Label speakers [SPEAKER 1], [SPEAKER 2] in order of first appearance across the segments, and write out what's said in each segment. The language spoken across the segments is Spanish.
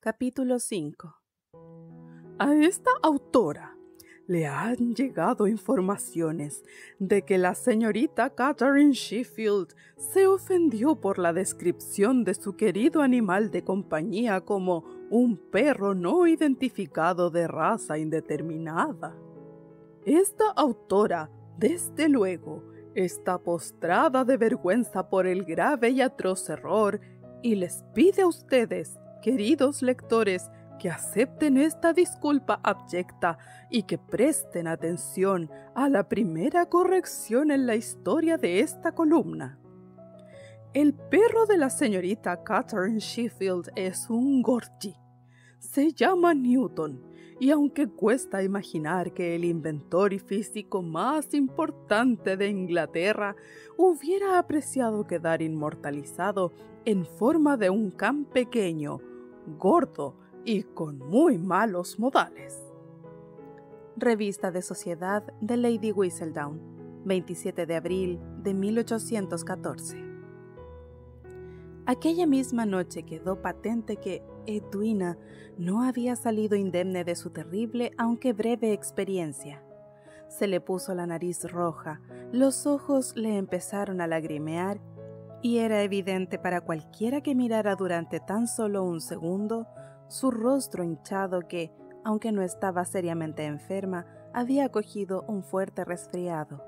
[SPEAKER 1] Capítulo 5. A esta autora le han llegado informaciones de que la señorita Catherine Sheffield se ofendió por la descripción de su querido animal de compañía como un perro no identificado de raza indeterminada. Esta autora, desde luego, está postrada de vergüenza por el grave y atroz error y les pide a ustedes, queridos lectores, que acepten esta disculpa abyecta y que presten atención a la primera corrección en la historia de esta columna. El perro de la señorita Catherine Sheffield es un Gorgie. Se llama Newton, y aunque cuesta imaginar que el inventor y físico más importante de Inglaterra hubiera apreciado quedar inmortalizado en forma de un can pequeño, gordo y con muy malos modales. Revista de Sociedad de Lady Whistledown, 27 de abril de 1814. Aquella misma noche quedó patente que Edwina no había salido indemne de su terrible, aunque breve, experiencia. Se le puso la nariz roja, los ojos le empezaron a lagrimear, y era evidente para cualquiera que mirara durante tan solo un segundo su rostro hinchado que, aunque no estaba seriamente enferma, había cogido un fuerte resfriado.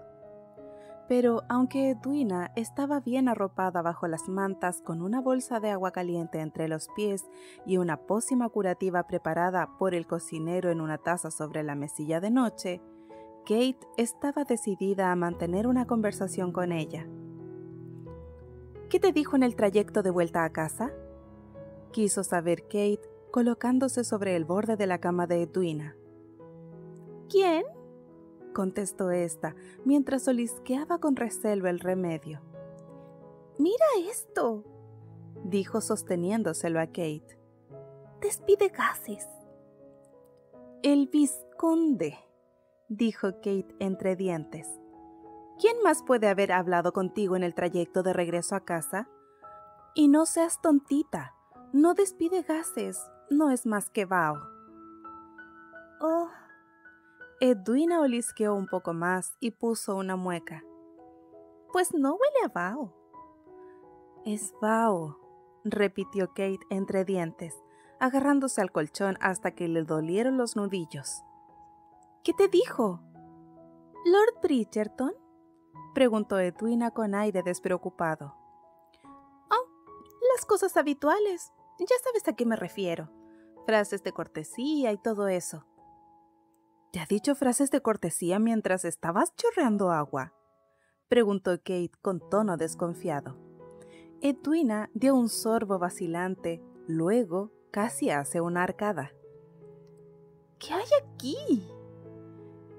[SPEAKER 1] Pero aunque Edwina estaba bien arropada bajo las mantas con una bolsa de agua caliente entre los pies y una pócima curativa preparada por el cocinero en una taza sobre la mesilla de noche, Kate estaba decidida a mantener una conversación con ella. ¿Qué te dijo en el trayecto de vuelta a casa?, quiso saber Kate, colocándose sobre el borde de la cama de Edwina. ¿Quién?, contestó ésta, mientras olisqueaba con recelo el remedio. «Mira esto», dijo sosteniéndoselo a Kate. «Despide gases». «El vizconde», dijo Kate entre dientes. «¿Quién más puede haber hablado contigo en el trayecto de regreso a casa? Y no seas tontita, no despide gases, no es más que vaho». «Oh». Edwina olisqueó un poco más y puso una mueca. «Pues no huele a vaho». «Es vaho», repitió Kate entre dientes, agarrándose al colchón hasta que le dolieron los nudillos. «¿Qué te dijo?» «¿Lord Bridgerton?», preguntó Edwina con aire despreocupado. «Oh, las cosas habituales, ya sabes a qué me refiero. Frases de cortesía y todo eso». «¿Te ha dicho frases de cortesía mientras estabas chorreando agua?», preguntó Kate con tono desconfiado. Edwina dio un sorbo vacilante, luego casi hace una arcada. «¿Qué hay aquí?».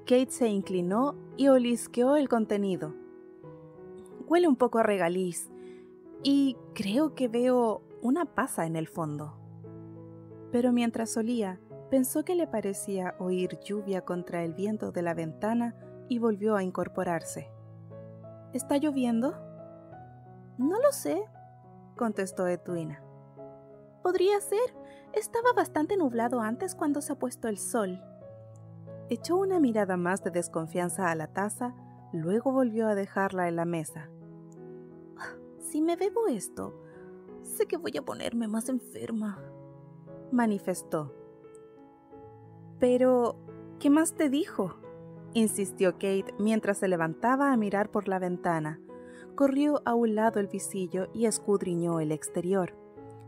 [SPEAKER 1] Kate se inclinó y olisqueó el contenido. «Huele un poco a regaliz y creo que veo una pasa en el fondo». Pero mientras olía, pensó que le parecía oír lluvia contra el viento de la ventana y volvió a incorporarse. «¿Está lloviendo?». «No lo sé», contestó Edwina. «Podría ser. Estaba bastante nublado antes cuando se ha puesto el sol». Echó una mirada más de desconfianza a la taza, luego volvió a dejarla en la mesa. «Si me bebo esto, sé que voy a ponerme más enferma», manifestó. «Pero, ¿qué más te dijo?», insistió Kate mientras se levantaba a mirar por la ventana. Corrió a un lado el visillo y escudriñó el exterior.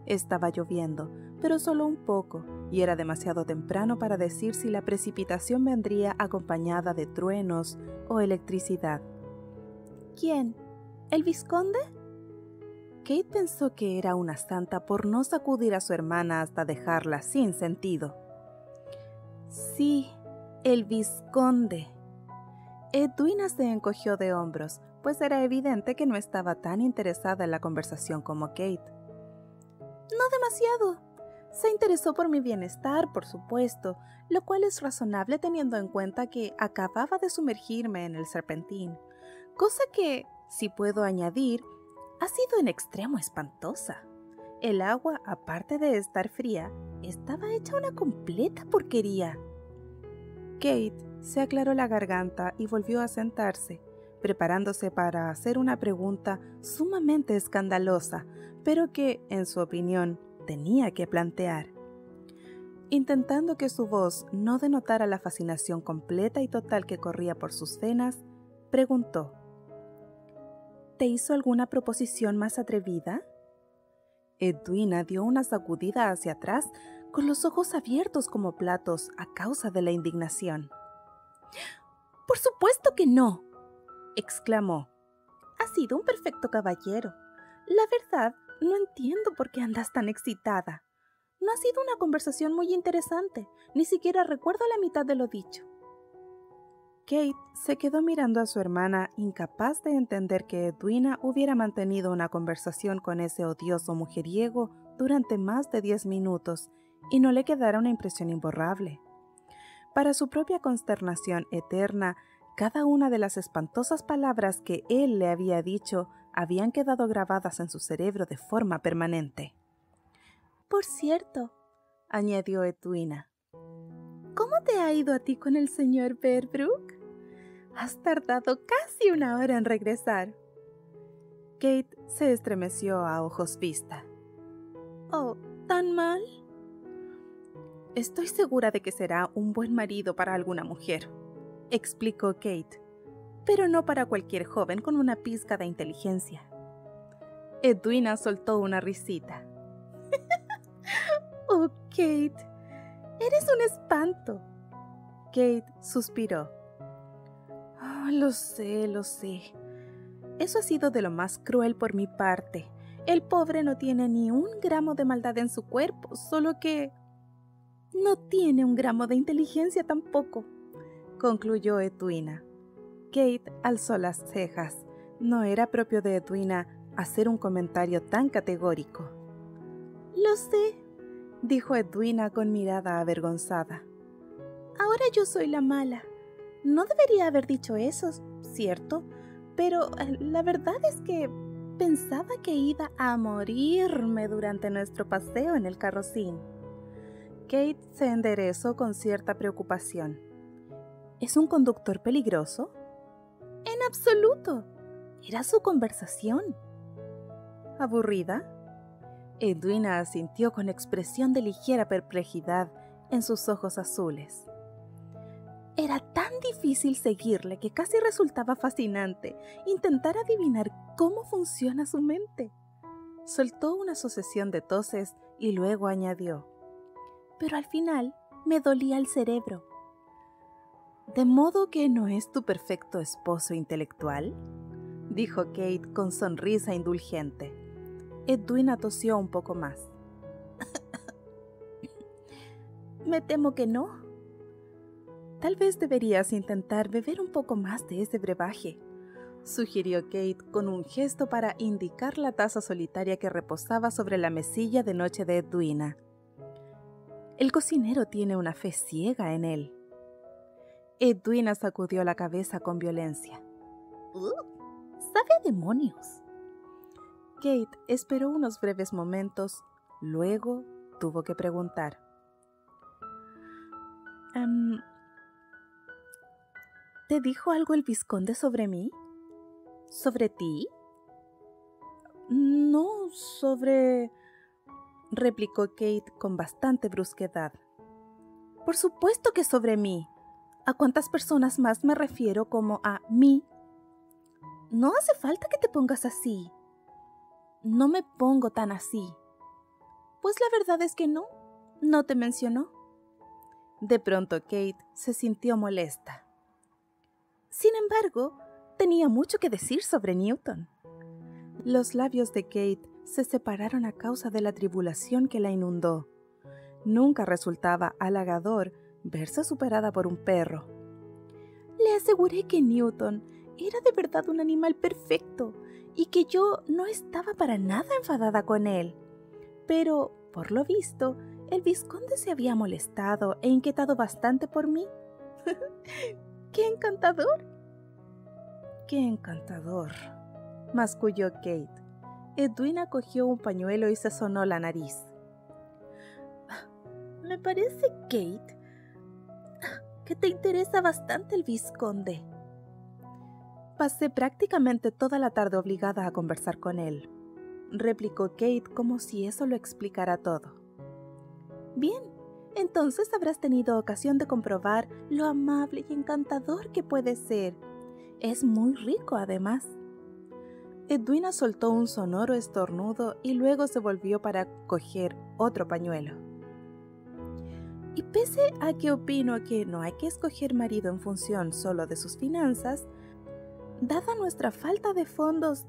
[SPEAKER 1] Estaba lloviendo, pero solo un poco, y era demasiado temprano para decir si la precipitación vendría acompañada de truenos o electricidad. «¿Quién? ¿El vizconde?». Kate pensó que era una santa por no sacudir a su hermana hasta dejarla sin sentido. «Sí, el vizconde». Edwina se encogió de hombros, pues era evidente que no estaba tan interesada en la conversación como Kate. «No demasiado. Se interesó por mi bienestar, por supuesto, lo cual es razonable teniendo en cuenta que acababa de sumergirme en el Serpentín, cosa que, si puedo añadir, ha sido en extremo espantosa. El agua, aparte de estar fría, estaba hecha una completa porquería. Kate se aclaró la garganta y volvió a sentarse, preparándose para hacer una pregunta sumamente escandalosa, pero que, en su opinión, tenía que plantear. Intentando que su voz no denotara la fascinación completa y total que corría por sus venas, preguntó: ¿Te hizo alguna proposición más atrevida? Edwina dio una sacudida hacia atrás, con los ojos abiertos como platos a causa de la indignación. «¡Por supuesto que no!», exclamó. «Ha sido un perfecto caballero. La verdad, no entiendo por qué andas tan excitada. No ha sido una conversación muy interesante, ni siquiera recuerdo la mitad de lo dicho». Kate se quedó mirando a su hermana, incapaz de entender que Edwina hubiera mantenido una conversación con ese odioso mujeriego durante más de 10 minutos y no le quedara una impresión imborrable. Para su propia consternación eterna, cada una de las espantosas palabras que él le había dicho habían quedado grabadas en su cerebro de forma permanente. «Por cierto», añadió Edwina, «¿cómo te ha ido a ti con el señor Bearbrook? Has tardado casi 1 hora en regresar». Kate se estremeció a ojos vista. «Oh, ¿tan mal?». «Estoy segura de que será un buen marido para alguna mujer», explicó Kate, «pero no para cualquier joven con una pizca de inteligencia». Edwina soltó una risita. «Oh, Kate, eres un espanto». Kate suspiró. «Oh, lo sé, lo sé. Eso ha sido de lo más cruel por mi parte. El pobre no tiene ni 1 gramo de maldad en su cuerpo, solo que no tiene 1 gramo de inteligencia tampoco», concluyó Edwina. Kate alzó las cejas. No era propio de Edwina hacer un comentario tan categórico. «Lo sé», dijo Edwina con mirada avergonzada. «Ahora yo soy la mala. No debería haber dicho eso, ¿cierto? Pero la verdad es que pensaba que iba a morirme durante nuestro paseo en el carrocín». Kate se enderezó con cierta preocupación. «¿Es un conductor peligroso?» «En absoluto. Era su conversación». «¿Aburrida?». Edwina asintió con expresión de ligera perplejidad en sus ojos azules. Era tan difícil seguirle que casi resultaba fascinante intentar adivinar cómo funciona su mente. Soltó una sucesión de toses y luego añadió: «Pero al final me dolía el cerebro». «¿De modo que no es tu perfecto esposo intelectual?», dijo Kate con sonrisa indulgente. Edwina tosió un poco más. «Me temo que no». «Tal vez deberías intentar beber un poco más de ese brebaje», sugirió Kate con un gesto para indicar la taza solitaria que reposaba sobre la mesilla de noche de Edwina. «El cocinero tiene una fe ciega en él». Edwina sacudió la cabeza con violencia. «Sabe a demonios». Kate esperó unos breves momentos, luego tuvo que preguntar: ¿te dijo algo el vizconde sobre mí? ¿Sobre ti?» «No, sobre…», replicó Kate con bastante brusquedad. «Por supuesto que sobre mí. ¿A cuántas personas más me refiero como a mí?» «No hace falta que te pongas así». «No me pongo tan así». «Pues la verdad es que no te mencionó». De pronto Kate se sintió molesta. Sin embargo, tenía mucho que decir sobre Newton. Los labios de Kate se separaron a causa de la tribulación que la inundó. Nunca resultaba halagador verse superada por un perro. «Le aseguré que Newton era de verdad un animal perfecto y que yo no estaba para nada enfadada con él. Pero, por lo visto, el vizconde se había molestado e inquietado bastante por mí». «¡Qué encantador!». «Qué encantador», masculló Kate. Edwina cogió un pañuelo y se sonó la nariz. Me parece, Kate, que te interesa bastante el vizconde. Pasé prácticamente toda la tarde obligada a conversar con él, replicó Kate como si eso lo explicara todo. Bien, entonces habrás tenido ocasión de comprobar lo amable y encantador que puede ser. Es muy rico, además. Edwina soltó un sonoro estornudo y luego se volvió para coger otro pañuelo. Y pese a que opino que no hay que escoger marido en función solo de sus finanzas, dada nuestra falta de fondos,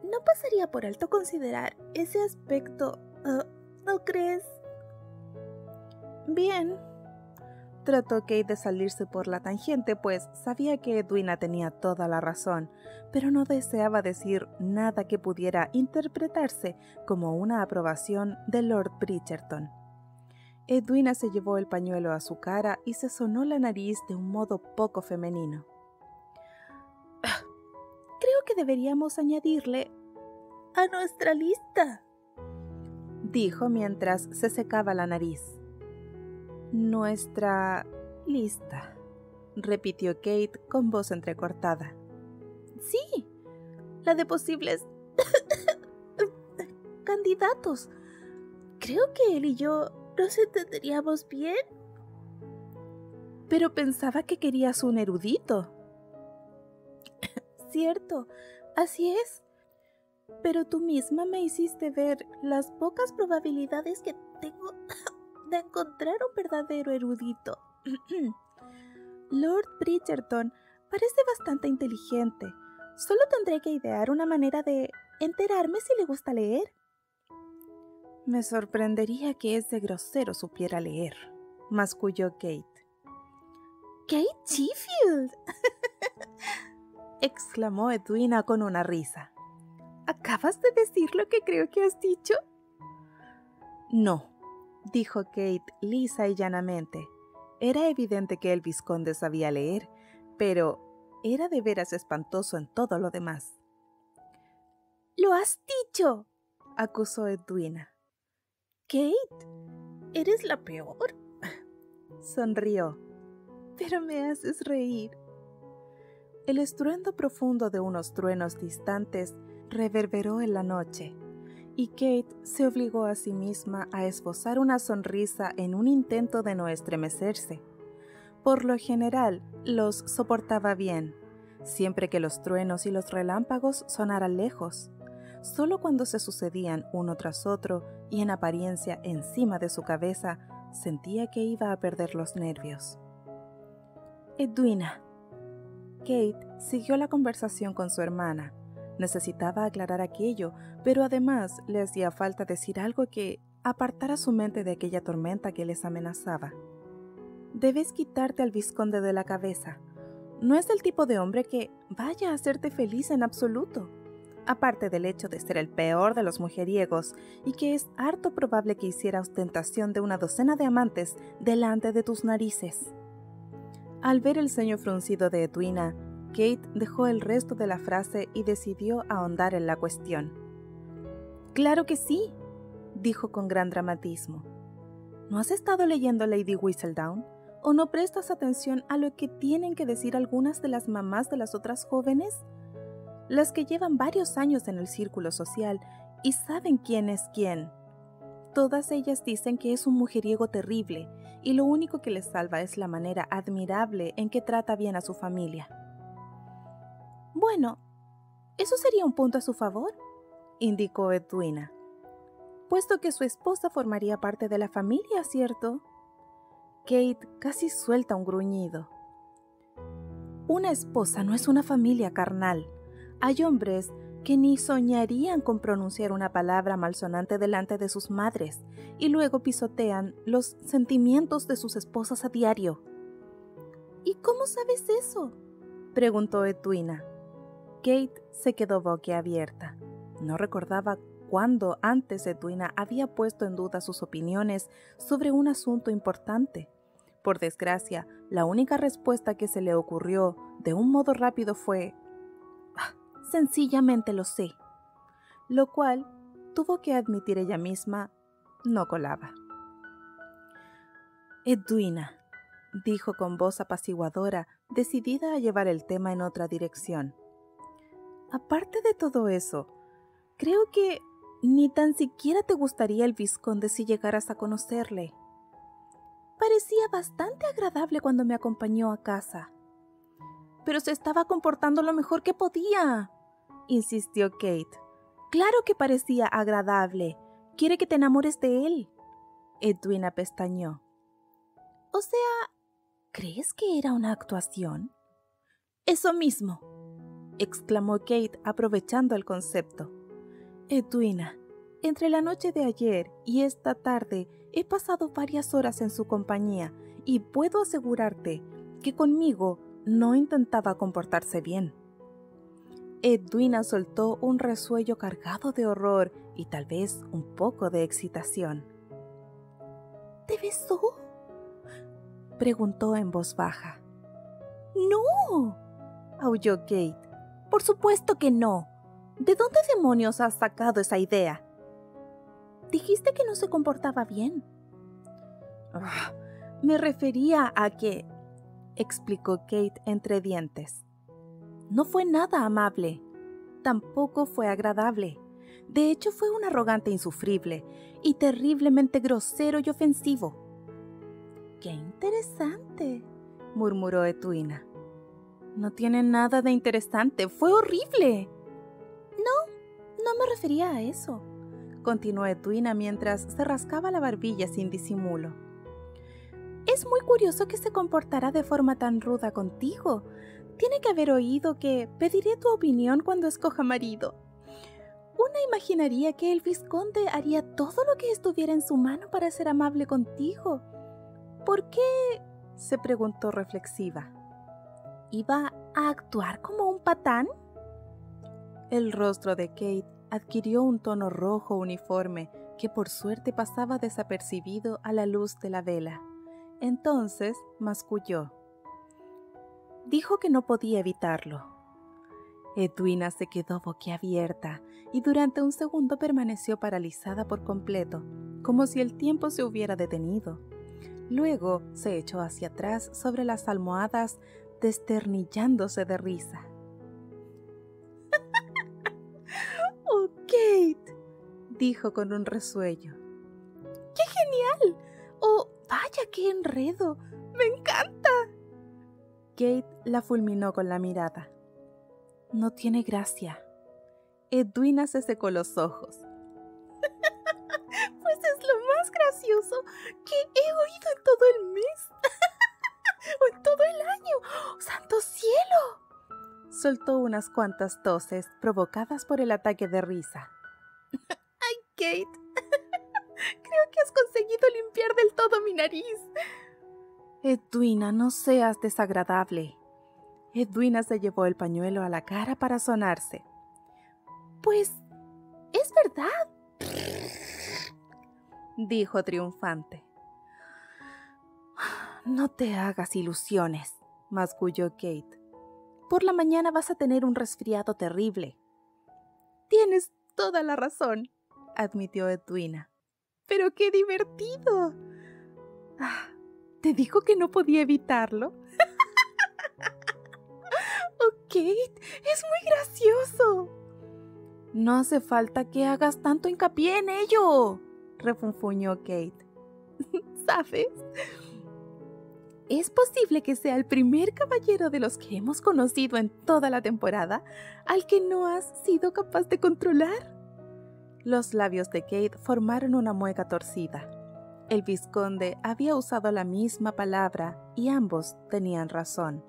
[SPEAKER 1] no pasaría por alto considerar ese aspecto, ¿no crees? Bien. Trató Kate de salirse por la tangente, pues sabía que Edwina tenía toda la razón, pero no deseaba decir nada que pudiera interpretarse como una aprobación de Lord Bridgerton. Edwina se llevó el pañuelo a su cara y se sonó la nariz de un modo poco femenino. Creo que deberíamos añadirle a nuestra lista, dijo mientras se secaba la nariz. Nuestra lista, repitió Kate con voz entrecortada. Sí, la de posibles candidatos. Creo que él y yo nos entenderíamos bien. Pero pensaba que querías un erudito. Cierto, así es. Pero tú misma me hiciste ver las pocas probabilidades que tengo de encontrar un verdadero erudito. Lord Bridgerton parece bastante inteligente. Solo tendré que idear una manera de enterarme si le gusta leer. Me sorprendería que ese grosero supiera leer, masculló Kate. ¡Kate Sheffield! exclamó Edwina con una risa. ¿Acabas de decir lo que creo que has dicho? No, dijo Kate lisa y llanamente. Era evidente que el vizconde sabía leer, pero era de veras espantoso en todo lo demás. ¡Lo has dicho!, acusó Edwina. Kate, eres la peor, sonrió. Pero me haces reír. El estruendo profundo de unos truenos distantes reverberó en la noche, y Kate se obligó a sí misma a esbozar una sonrisa en un intento de no estremecerse. Por lo general, los soportaba bien, siempre que los truenos y los relámpagos sonaran lejos. Solo cuando se sucedían uno tras otro y en apariencia encima de su cabeza, sentía que iba a perder los nervios. Edwina. Kate siguió la conversación con su hermana. Necesitaba aclarar aquello, pero además le hacía falta decir algo que apartara su mente de aquella tormenta que les amenazaba. Debes quitarte al vizconde de la cabeza. No es el tipo de hombre que vaya a hacerte feliz en absoluto. Aparte del hecho de ser el peor de los mujeriegos y que es harto probable que hiciera ostentación de una docena de amantes delante de tus narices. Al ver el ceño fruncido de Edwina, Kate dejó el resto de la frase y decidió ahondar en la cuestión. «Claro que sí», dijo con gran dramatismo. ¿No has estado leyendo Lady Whistledown? ¿O no prestas atención a lo que tienen que decir algunas de las mamás de las otras jóvenes? Las que llevan varios años en el círculo social y saben quién es quién. Todas ellas dicen que es un mujeriego terrible y lo único que les salva es la manera admirable en que trata bien a su familia. Bueno, eso sería un punto a su favor, indicó Edwina, puesto que su esposa formaría parte de la familia, ¿cierto? Kate casi suelta un gruñido. Una esposa no es una familia carnal. Hay hombres que ni soñarían con pronunciar una palabra malsonante delante de sus madres y luego pisotean los sentimientos de sus esposas a diario. ¿Y cómo sabes eso?, preguntó Edwina. Kate se quedó boquiabierta. No recordaba cuándo antes Edwina había puesto en duda sus opiniones sobre un asunto importante. Por desgracia, la única respuesta que se le ocurrió de un modo rápido fue: «Sencillamente lo sé», lo cual tuvo que admitir ella misma no colaba. Edwina, dijo con voz apaciguadora, decidida a llevar el tema en otra dirección. Aparte de todo eso, creo que ni tan siquiera te gustaría el vizconde si llegaras a conocerle. Parecía bastante agradable cuando me acompañó a casa. Pero se estaba comportando lo mejor que podía, insistió Kate. Claro que parecía agradable. Quiere que te enamores de él. Edwina pestañeó. O sea, ¿crees que era una actuación? Eso mismo, exclamó Kate aprovechando el concepto. Edwina, entre la noche de ayer y esta tarde he pasado varias horas en su compañía y puedo asegurarte que conmigo no intentaba comportarse bien. Edwina soltó un resuello cargado de horror y tal vez un poco de excitación. ¿Te besó?, preguntó en voz baja. ¡No!, aulló Kate. ¡Por supuesto que no! ¿De dónde demonios has sacado esa idea? Dijiste que no se comportaba bien. Me refería a que, explicó Kate entre dientes. No fue nada amable. Tampoco fue agradable. De hecho, fue un arrogante insufrible y terriblemente grosero y ofensivo. ¡Qué interesante!, murmuró Edwina. No tiene nada de interesante. ¡Fue horrible! No me refería a eso, continuó Edwina mientras se rascaba la barbilla sin disimulo. Es muy curioso que se comportara de forma tan ruda contigo. Tiene que haber oído que pediré tu opinión cuando escoja marido. Una imaginaría que el vizconde haría todo lo que estuviera en su mano para ser amable contigo. ¿Por qué?, se preguntó reflexiva. ¿Iba a actuar como un patán? El rostro de Kate adquirió un tono rojo uniforme que por suerte pasaba desapercibido a la luz de la vela. Entonces masculló. Dijo que no podía evitarlo. Edwina se quedó boquiabierta y durante un segundo permaneció paralizada por completo, como si el tiempo se hubiera detenido. Luego se echó hacia atrás sobre las almohadas, desternillándose de risa. ¡Oh, Kate!, dijo con un resuello. ¡Qué genial! ¡Oh, vaya qué enredo! ¡Me encanta! Kate la fulminó con la mirada. No tiene gracia. Edwina se secó los ojos. Pues es lo más gracioso que he oído en todo el mes. ¡O en todo el año! ¡Oh, ¡santo cielo! Soltó unas cuantas toses provocadas por el ataque de risa. ¡Ay, Kate! Creo que has conseguido limpiar del todo mi nariz. Edwina, no seas desagradable. Edwina se llevó el pañuelo a la cara para sonarse. Pues, es verdad, dijo triunfante. No te hagas ilusiones, masculló Kate. Por la mañana vas a tener un resfriado terrible. Tienes toda la razón, admitió Edwina. ¡Pero qué divertido! ¿Te dijo que no podía evitarlo? ¡Oh, Kate! ¡Es muy gracioso! No hace falta que hagas tanto hincapié en ello, refunfuñó Kate. ¿Sabes? Es posible que sea el primer caballero de los que hemos conocido en toda la temporada al que no has sido capaz de controlar. Los labios de Kate formaron una mueca torcida. El vizconde había usado la misma palabra y ambos tenían razón.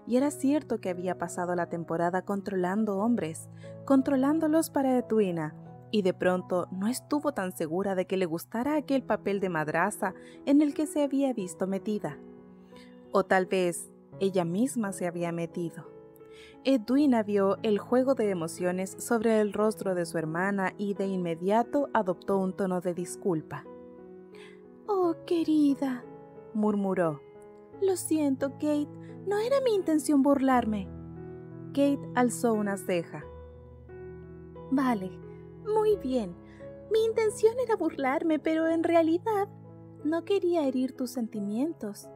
[SPEAKER 1] Y era cierto que había pasado la temporada controlando hombres, controlándolos para Edwina, y de pronto no estuvo tan segura de que le gustara aquel papel de madraza en el que se había visto metida. O tal vez ella misma se había metido. Edwina vio el juego de emociones sobre el rostro de su hermana y de inmediato adoptó un tono de disculpa. «Oh, querida», murmuró. «Lo siento, Kate, no era mi intención burlarme». Kate alzó una ceja. «Vale, muy bien. Mi intención era burlarme, pero en realidad no quería herir tus sentimientos.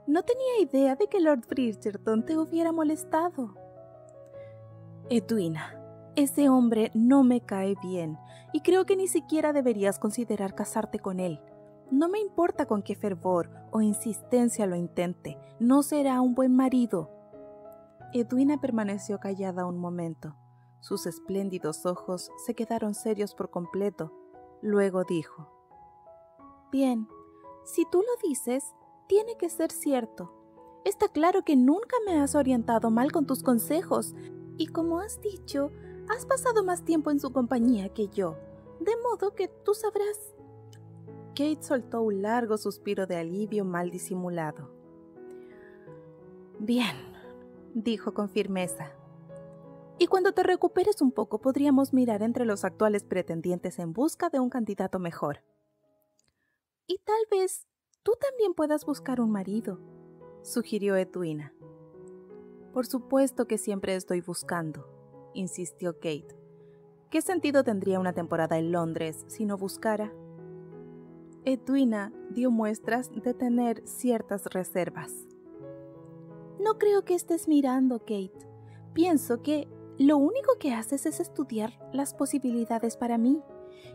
[SPEAKER 1] No tenía idea de que Lord Bridgerton te hubiera molestado. Edwina, ese hombre no me cae bien y creo que ni siquiera deberías considerar casarte con él. No me importa con qué fervor o insistencia lo intente, no será un buen marido. Edwina permaneció callada un momento. Sus espléndidos ojos se quedaron serios por completo. Luego dijo: Bien, si tú lo dices, tiene que ser cierto. Está claro que nunca me has orientado mal con tus consejos, y como has dicho, has pasado más tiempo en su compañía que yo, de modo que tú sabrás. Kate soltó un largo suspiro de alivio mal disimulado. Bien, dijo con firmeza. Y cuando te recuperes un poco podríamos mirar entre los actuales pretendientes en busca de un candidato mejor. Y tal vez tú también puedas buscar un marido, sugirió Edwina. Por supuesto que siempre estoy buscando, insistió Kate. ¿Qué sentido tendría una temporada en Londres si no buscara? Edwina dio muestras de tener ciertas reservas. No creo que estés mirando, Kate. Pienso que lo único que haces es estudiar las posibilidades para mí,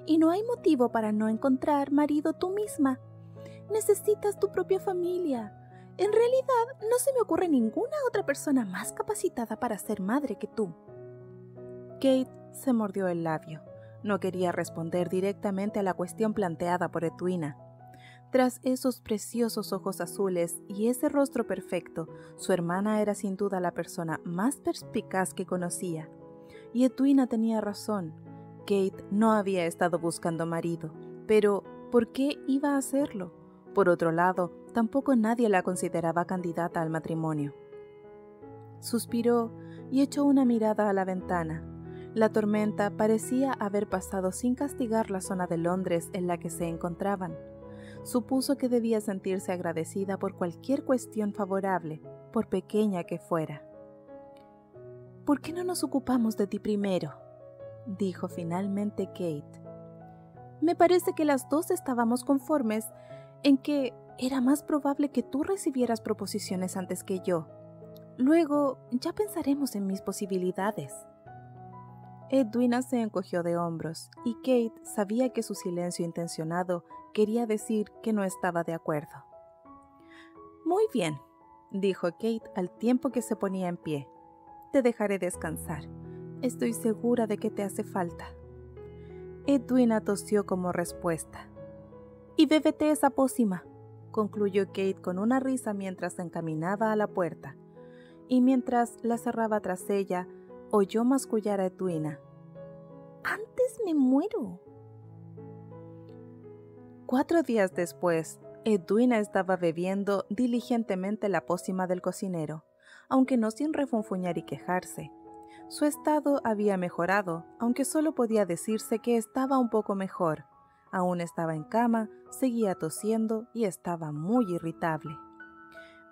[SPEAKER 1] y no hay motivo para no encontrar marido tú misma. Necesitas tu propia familia. En realidad, no se me ocurre ninguna otra persona más capacitada para ser madre que tú. Kate se mordió el labio. No quería responder directamente a la cuestión planteada por Edwina. Tras esos preciosos ojos azules y ese rostro perfecto, su hermana era sin duda la persona más perspicaz que conocía. Y Edwina tenía razón. Kate no había estado buscando marido, pero ¿por qué iba a hacerlo? Por otro lado, tampoco nadie la consideraba candidata al matrimonio. Suspiró y echó una mirada a la ventana. La tormenta parecía haber pasado sin castigar la zona de Londres en la que se encontraban. Supuso que debía sentirse agradecida por cualquier cuestión favorable, por pequeña que fuera. «¿Por qué no nos ocupamos de ti primero?», dijo finalmente Kate. «Me parece que las dos estábamos conformes en que era más probable que tú recibieras proposiciones antes que yo. Luego ya pensaremos en mis posibilidades». Edwina se encogió de hombros, y Kate sabía que su silencio intencionado quería decir que no estaba de acuerdo. «Muy bien», dijo Kate al tiempo que se ponía en pie. «Te dejaré descansar. Estoy segura de que te hace falta». Edwina tosió como respuesta. «Y bébete esa pócima», concluyó Kate con una risa mientras se encaminaba a la puerta, y mientras la cerraba tras ella, oyó mascullar a Edwina. «Antes me muero». 4 días después, Edwina estaba bebiendo diligentemente la pócima del cocinero, aunque no sin refunfuñar y quejarse. Su estado había mejorado, aunque solo podía decirse que estaba un poco mejor. Aún estaba en cama, seguía tosiendo y estaba muy irritable.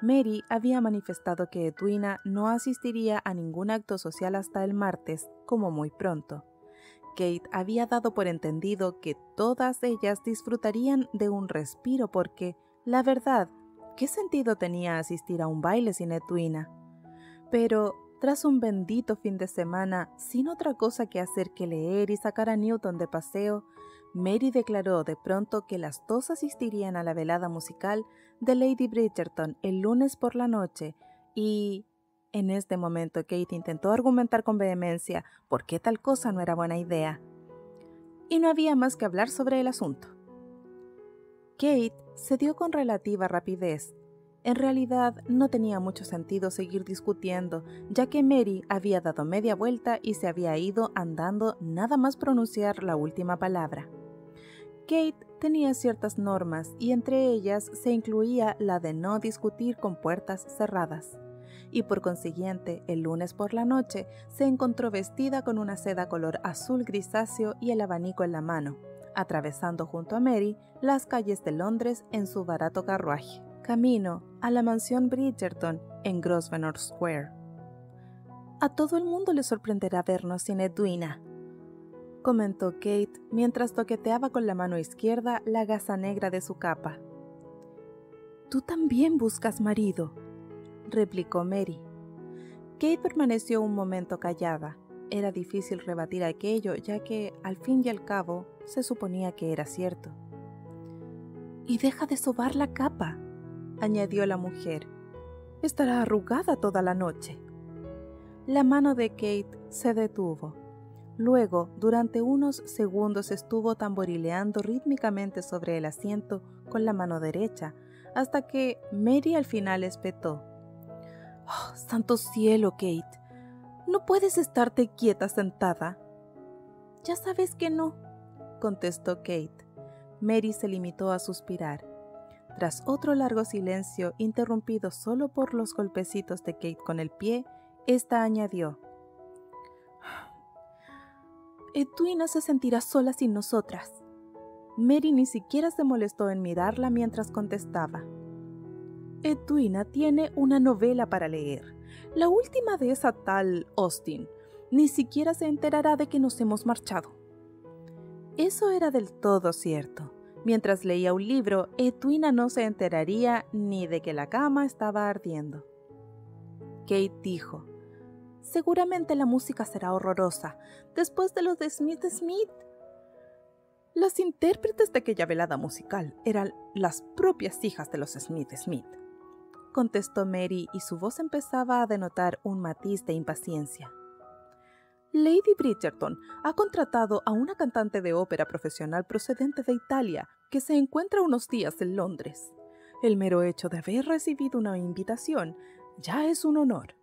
[SPEAKER 1] Mary había manifestado que Edwina no asistiría a ningún acto social hasta el martes, como muy pronto. Kate había dado por entendido que todas ellas disfrutarían de un respiro porque, la verdad, ¿qué sentido tenía asistir a un baile sin Edwina? Pero, tras un bendito fin de semana, sin otra cosa que hacer que leer y sacar a Newton de paseo, Mary declaró de pronto que las dos asistirían a la velada musical de Lady Bridgerton el lunes por la noche y... En este momento Kate intentó argumentar con vehemencia por qué tal cosa no era buena idea. Y no había más que hablar sobre el asunto. Kate cedió con relativa rapidez. En realidad no tenía mucho sentido seguir discutiendo, ya que Mary había dado media vuelta y se había ido andando nada más pronunciar la última palabra. Kate tenía ciertas normas y entre ellas se incluía la de no discutir con puertas cerradas. Y por consiguiente, el lunes por la noche se encontró vestida con una seda color azul grisáceo y el abanico en la mano, atravesando junto a Mary las calles de Londres en su barato carruaje, camino a la mansión Bridgerton en Grosvenor Square. «A todo el mundo le sorprenderá vernos sin Edwina», comentó Kate mientras toqueteaba con la mano izquierda la gasa negra de su capa. «Tú también buscas marido», replicó Mary. Kate permaneció un momento callada. Era difícil rebatir aquello, ya que, al fin y al cabo, se suponía que era cierto. «Y deja de sobar la capa», añadió la mujer. «Estará arrugada toda la noche». La mano de Kate se detuvo. Luego, durante unos segundos estuvo tamborileando rítmicamente sobre el asiento con la mano derecha, hasta que Mary al final espetó. «Oh, santo cielo, Kate. ¿No puedes estarte quieta sentada?» «Ya sabes que no», contestó Kate. Mary se limitó a suspirar. Tras otro largo silencio, interrumpido solo por los golpecitos de Kate con el pie, ésta añadió: «Edwina se sentirá sola sin nosotras». Mary ni siquiera se molestó en mirarla mientras contestaba: «Edwina tiene una novela para leer, la última de esa tal Austen. Ni siquiera se enterará de que nos hemos marchado». Eso era del todo cierto. Mientras leía un libro, Edwina no se enteraría ni de que la cama estaba ardiendo. Kate dijo: «Seguramente la música será horrorosa, después de lo de Smith Smith». Las intérpretes de aquella velada musical eran las propias hijas de los Smith Smith, contestó Mary, y su voz empezaba a denotar un matiz de impaciencia. «Lady Bridgerton ha contratado a una cantante de ópera profesional procedente de Italia que se encuentra unos días en Londres. El mero hecho de haber recibido una invitación ya es un honor».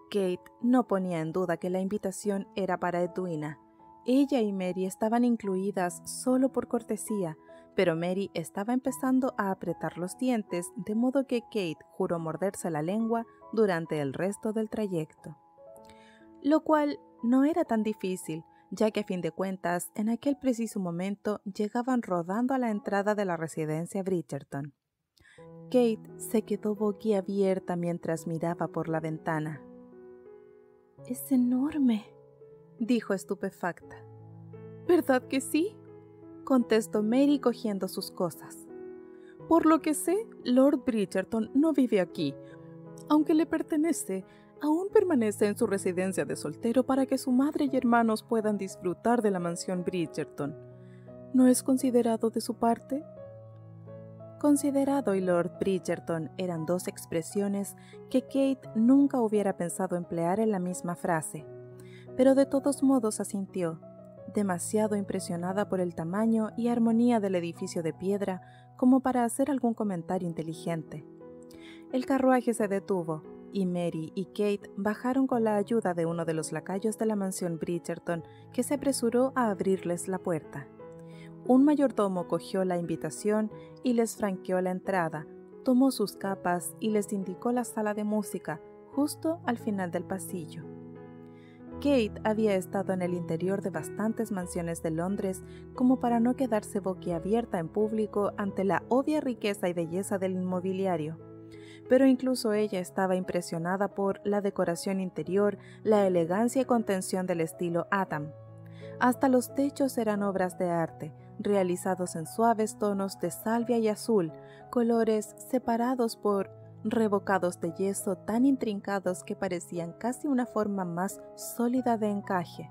[SPEAKER 1] Kate no ponía en duda que la invitación era para Edwina. Ella y Mary estaban incluidas solo por cortesía, pero Mary estaba empezando a apretar los dientes, de modo que Kate juró morderse la lengua durante el resto del trayecto. Lo cual no era tan difícil, ya que a fin de cuentas, en aquel preciso momento llegaban rodando a la entrada de la residencia Bridgerton. Kate se quedó boquiabierta mientras miraba por la ventana. «Es enorme», dijo estupefacta. «¿Verdad que sí?», contestó Mary cogiendo sus cosas. «Por lo que sé, Lord Bridgerton no vive aquí. Aunque le pertenece, aún permanece en su residencia de soltero para que su madre y hermanos puedan disfrutar de la mansión Bridgerton. ¿No es considerado de su parte?». Considerado y Lord Bridgerton eran dos expresiones que Kate nunca hubiera pensado emplear en la misma frase, pero de todos modos asintió, demasiado impresionada por el tamaño y armonía del edificio de piedra como para hacer algún comentario inteligente. El carruaje se detuvo, y Mary y Kate bajaron con la ayuda de uno de los lacayos de la mansión Bridgerton, que se apresuró a abrirles la puerta. Un mayordomo cogió la invitación y les franqueó la entrada, tomó sus capas y les indicó la sala de música, justo al final del pasillo. Kate había estado en el interior de bastantes mansiones de Londres como para no quedarse boquiabierta en público ante la obvia riqueza y belleza del inmobiliario. Pero incluso ella estaba impresionada por la decoración interior, la elegancia y contención del estilo Adam. Hasta los techos eran obras de arte, realizados en suaves tonos de salvia y azul, colores separados por revocados de yeso tan intrincados que parecían casi una forma más sólida de encaje.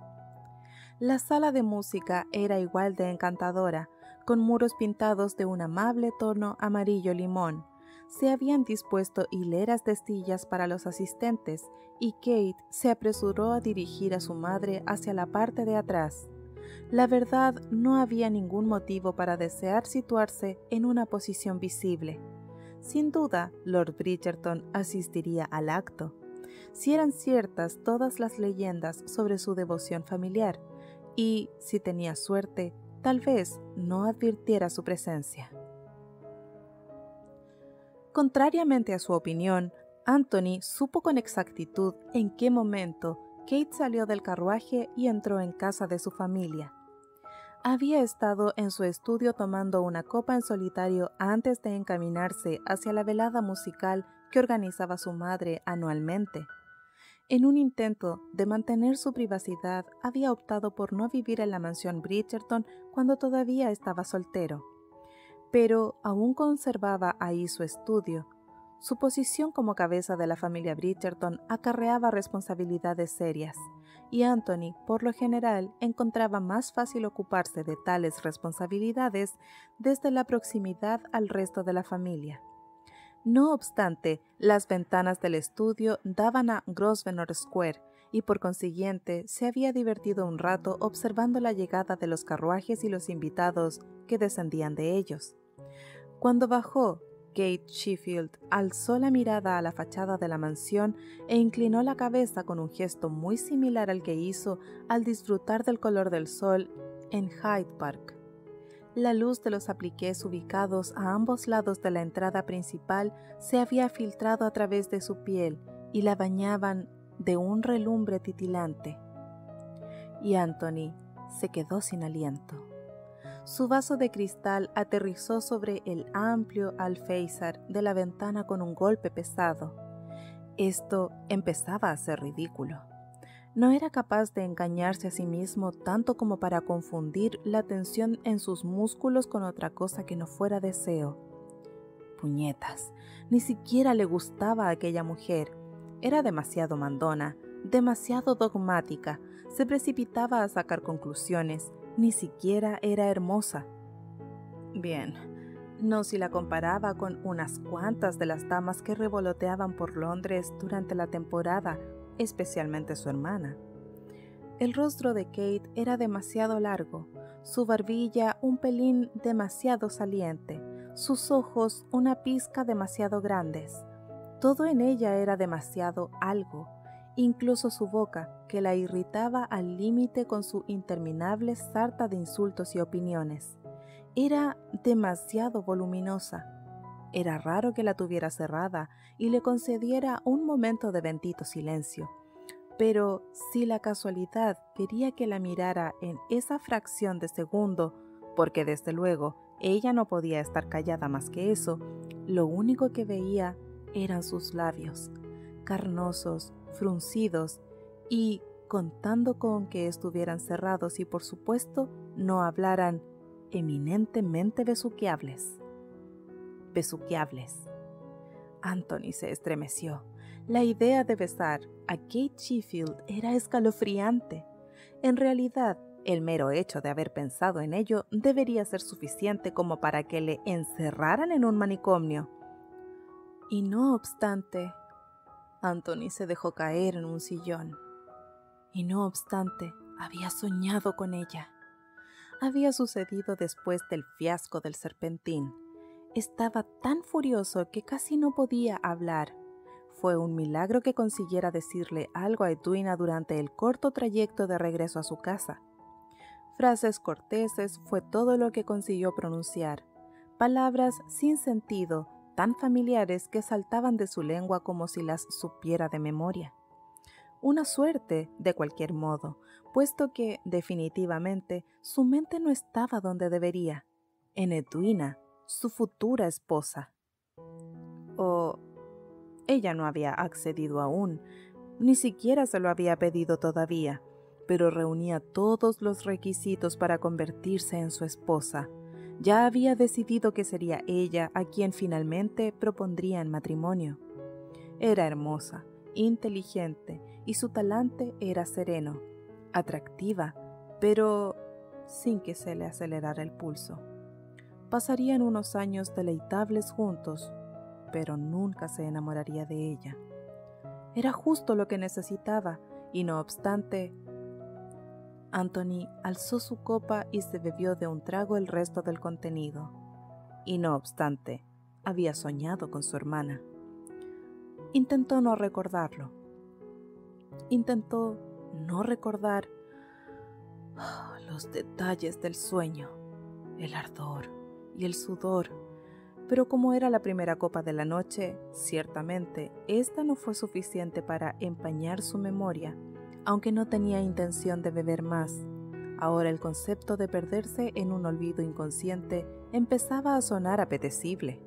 [SPEAKER 1] La sala de música era igual de encantadora, con muros pintados de un amable tono amarillo limón. Se habían dispuesto hileras de sillas para los asistentes, y Kate se apresuró a dirigir a su madre hacia la parte de atrás. La verdad, no había ningún motivo para desear situarse en una posición visible. Sin duda, Lord Bridgerton asistiría al acto, si eran ciertas todas las leyendas sobre su devoción familiar, y, si tenía suerte, tal vez no advirtiera su presencia. Contrariamente a su opinión, Anthony supo con exactitud en qué momento Kate salió del carruaje y entró en casa de su familia. Había estado en su estudio tomando una copa en solitario antes de encaminarse hacia la velada musical que organizaba su madre anualmente. En un intento de mantener su privacidad, había optado por no vivir en la mansión Bridgerton cuando todavía estaba soltero, pero aún conservaba ahí su estudio. Su posición como cabeza de la familia Bridgerton acarreaba responsabilidades serias, y Anthony, por lo general, encontraba más fácil ocuparse de tales responsabilidades desde la proximidad al resto de la familia. No obstante, las ventanas del estudio daban a Grosvenor Square y por consiguiente se había divertido un rato observando la llegada de los carruajes y los invitados que descendían de ellos. Cuando bajó, Kate Sheffield alzó la mirada a la fachada de la mansión e inclinó la cabeza con un gesto muy similar al que hizo al disfrutar del color del sol en Hyde Park. La luz de los apliqués ubicados a ambos lados de la entrada principal se había filtrado a través de su piel y la bañaban de un relumbre titilante. Y Anthony se quedó sin aliento. Su vaso de cristal aterrizó sobre el amplio alféizar de la ventana con un golpe pesado. Esto empezaba a ser ridículo. No era capaz de engañarse a sí mismo tanto como para confundir la tensión en sus músculos con otra cosa que no fuera deseo. Puñetas, ni siquiera le gustaba a aquella mujer. Era demasiado mandona, demasiado dogmática, se precipitaba a sacar conclusiones, ni siquiera era hermosa. Bien, no si la comparaba con unas cuantas de las damas que revoloteaban por Londres durante la temporada, especialmente su hermana. El rostro de Kate era demasiado largo, su barbilla un pelín demasiado saliente, sus ojos una pizca demasiado grandes. Todo en ella era demasiado algo, incluso su boca, que la irritaba al límite con su interminable sarta de insultos y opiniones. Era demasiado voluminosa. Era raro que la tuviera cerrada y le concediera un momento de bendito silencio. Pero si la casualidad quería que la mirara en esa fracción de segundo, porque desde luego ella no podía estar callada más que eso, lo único que veía eran sus labios, carnosos, fruncidos y, contando con que estuvieran cerrados y por supuesto no hablaran, eminentemente besuqueables. Anthony se estremeció. La idea de besar a Kate Sheffield era escalofriante. En realidad, el mero hecho de haber pensado en ello debería ser suficiente como para que le encerraran en un manicomio. Y no obstante, Anthony se dejó caer en un sillón. Y no obstante, había soñado con ella. Había sucedido después del fiasco del serpentín. Estaba tan furioso que casi no podía hablar. Fue un milagro que consiguiera decirle algo a Edwina durante el corto trayecto de regreso a su casa. Frases corteses fue todo lo que consiguió pronunciar. Palabras sin sentido, tan familiares que saltaban de su lengua como si las supiera de memoria. Una suerte, de cualquier modo, puesto que, definitivamente, su mente no estaba donde debería, en Edwina, su futura esposa. O ella no había accedido aún, ni siquiera se lo había pedido todavía, pero reunía todos los requisitos para convertirse en su esposa. Ya había decidido que sería ella a quien finalmente propondría en matrimonio. Era hermosa, inteligente y su talante era sereno, atractiva, pero sin que se le acelerara el pulso. Pasarían unos años deleitables juntos, pero nunca se enamoraría de ella. Era justo lo que necesitaba, y no obstante, Anthony alzó su copa y se bebió de un trago el resto del contenido. Y no obstante, había soñado con su hermana. Intentó no recordarlo. Intentó no recordar los detalles del sueño, el ardor y el sudor, pero como era la primera copa de la noche, ciertamente esta no fue suficiente para empañar su memoria, aunque no tenía intención de beber más. Ahora el concepto de perderse en un olvido inconsciente empezaba a sonar apetecible.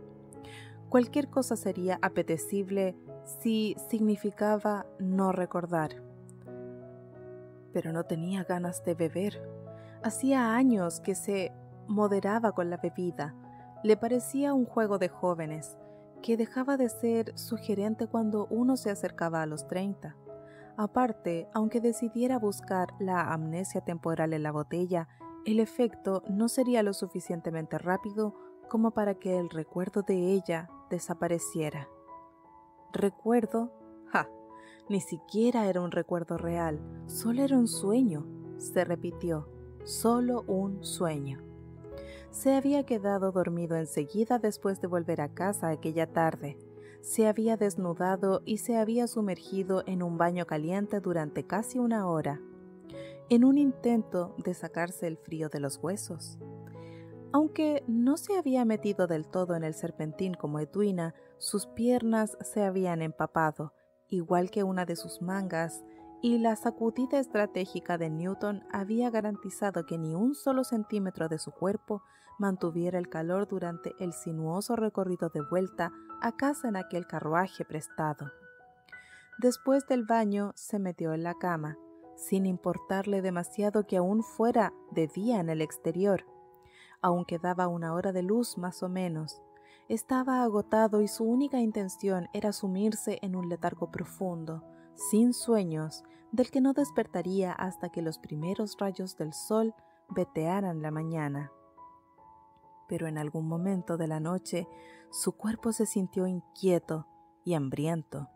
[SPEAKER 1] Cualquier cosa sería apetecible si significaba no recordar. Pero no tenía ganas de beber. Hacía años que se moderaba con la bebida. Le parecía un juego de jóvenes, que dejaba de ser sugerente cuando uno se acercaba a los 30. Aparte, aunque decidiera buscar la amnesia temporal en la botella, el efecto no sería lo suficientemente rápido como para que el recuerdo de ella desapareciera. ¿Recuerdo? ¡Ja! Ni siquiera era un recuerdo real, solo era un sueño. Se repitió, solo un sueño. Se había quedado dormido enseguida después de volver a casa aquella tarde. Se había desnudado y se había sumergido en un baño caliente durante casi una hora, en un intento de sacarse el frío de los huesos. Aunque no se había metido del todo en el serpentín como Edwina, sus piernas se habían empapado, igual que una de sus mangas, y la sacudida estratégica de Newton había garantizado que ni un solo centímetro de su cuerpo mantuviera el calor durante el sinuoso recorrido de vuelta a casa en aquel carruaje prestado. Después del baño se metió en la cama, sin importarle demasiado que aún fuera de día en el exterior. Aún quedaba una hora de luz más o menos. Estaba agotado y su única intención era sumirse en un letargo profundo, sin sueños, del que no despertaría hasta que los primeros rayos del sol vetearan la mañana. Pero en algún momento de la noche, su cuerpo se sintió inquieto y hambriento.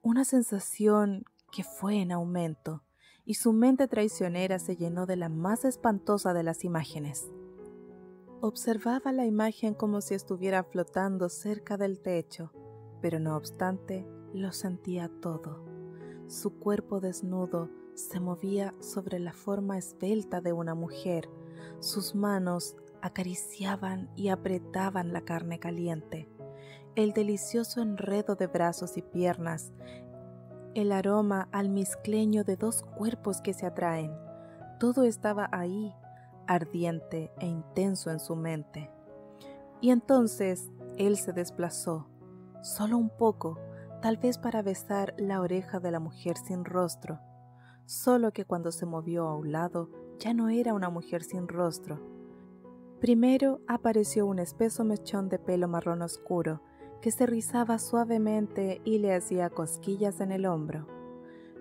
[SPEAKER 1] Una sensación que fue en aumento, y su mente traicionera se llenó de la más espantosa de las imágenes. Observaba la imagen como si estuviera flotando cerca del techo, pero no obstante, lo sentía todo. Su cuerpo desnudo se movía sobre la forma esbelta de una mujer. Sus manos acariciaban y apretaban la carne caliente. El delicioso enredo de brazos y piernas, el aroma almizcleño de dos cuerpos que se atraen, todo estaba ahí, ardiente e intenso en su mente. Y entonces él se desplazó, solo un poco, tal vez para besar la oreja de la mujer sin rostro, solo que cuando se movió a un lado ya no era una mujer sin rostro. Primero apareció un espeso mechón de pelo marrón oscuro que se rizaba suavemente y le hacía cosquillas en el hombro.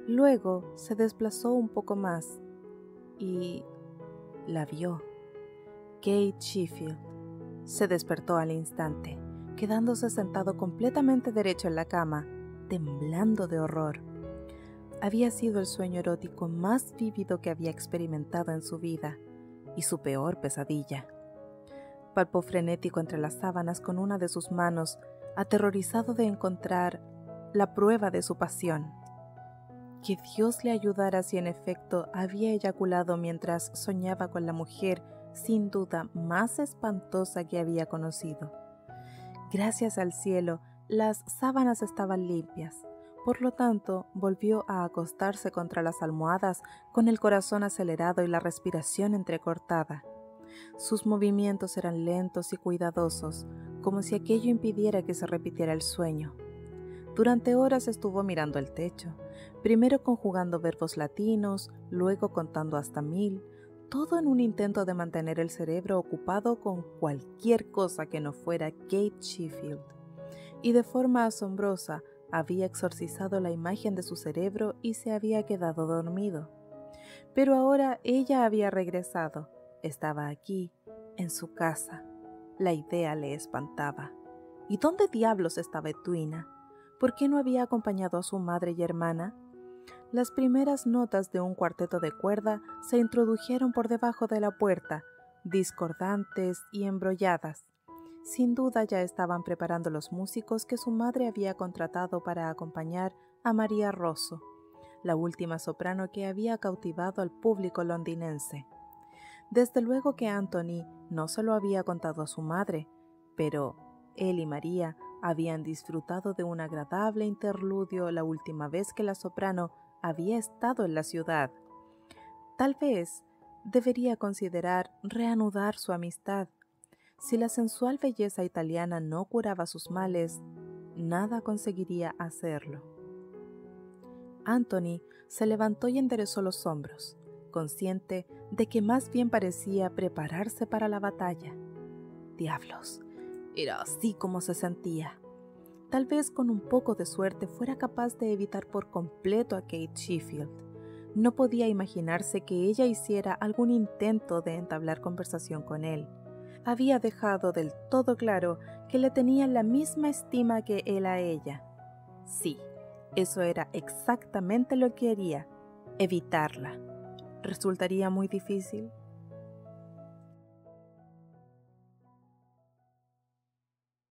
[SPEAKER 1] Luego se desplazó un poco más y la vio. Kate Sheffield. Se despertó al instante, quedándose sentado completamente derecho en la cama, temblando de horror. Había sido el sueño erótico más vívido que había experimentado en su vida, y su peor pesadilla. Palpó frenético entre las sábanas con una de sus manos, aterrorizado de encontrar la prueba de su pasión. Que Dios le ayudara si en efecto había eyaculado mientras soñaba con la mujer sin duda más espantosa que había conocido. Gracias al cielo, las sábanas estaban limpias. Por lo tanto, volvió a acostarse contra las almohadas con el corazón acelerado y la respiración entrecortada. Sus movimientos eran lentos y cuidadosos, como si aquello impidiera que se repitiera el sueño. Durante horas estuvo mirando el techo, primero conjugando verbos latinos, luego contando hasta 1000, todo en un intento de mantener el cerebro ocupado con cualquier cosa que no fuera Kate Sheffield. Y de forma asombrosa había exorcizado la imagen de su cerebro y se había quedado dormido. Pero ahora ella había regresado, estaba aquí, en su casa. La idea le espantaba. ¿Y dónde diablos estaba Edwina? ¿Por qué no había acompañado a su madre y hermana? Las primeras notas de un cuarteto de cuerda se introdujeron por debajo de la puerta, discordantes y embrolladas. Sin duda ya estaban preparando los músicos que su madre había contratado para acompañar a María Rosso, la última soprano que había cautivado al público londinense. Desde luego que Anthony no se lo había contado a su madre, pero él y María habían disfrutado de un agradable interludio la última vez que la soprano había estado en la ciudad. Tal vez debería considerar reanudar su amistad. Si la sensual belleza italiana no curaba sus males, nada conseguiría hacerlo. Anthony se levantó y enderezó los hombros, consciente de que más bien parecía prepararse para la batalla. Diablos, era así como se sentía. Tal vez con un poco de suerte fuera capaz de evitar por completo a Kate Sheffield. No podía imaginarse que ella hiciera algún intento de entablar conversación con él. Había dejado del todo claro que le tenía la misma estima que él a ella. Sí, eso era exactamente lo que haría, evitarla. ¿Resultaría muy difícil?